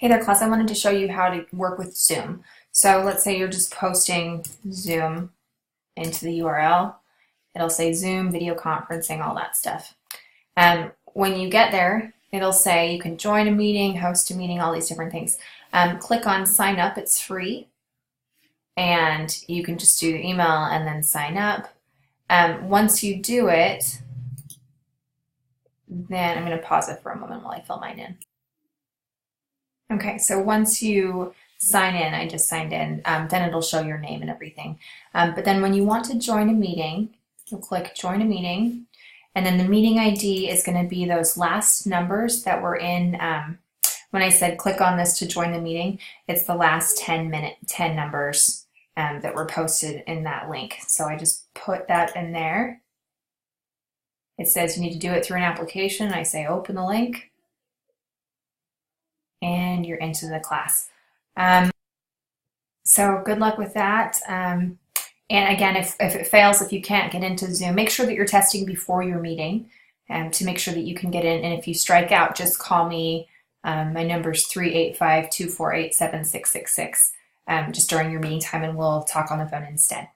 Hey there, class. I wanted to show you how to work with Zoom. So let's say you're just posting Zoom into the URL. It'll say Zoom, video conferencing, all that stuff. And when you get there, it'll say you can join a meeting, host a meeting, all these different things. Click on sign up. It's free. And you can just do your email and then sign up. Once you do it, then I'm going to pause it for a moment while I fill mine in. Okay, so once you sign in, I just signed in, then it'll show your name and everything. But then when you want to join a meeting, you'll click join a meeting, and then the meeting ID is going to be those last numbers that were in, when I said click on this to join the meeting, it's the last 10 numbers that were posted in that link. So I just put that in there. It says you need to do it through an application. I say open the link. And you're into the class. So good luck with that. And again, if it fails, if you can't get into Zoom, make sure that you're testing before your meeting to make sure that you can get in. And if you strike out, just call me. My number is 385-248-7666 just during your meeting time, and we'll talk on the phone instead.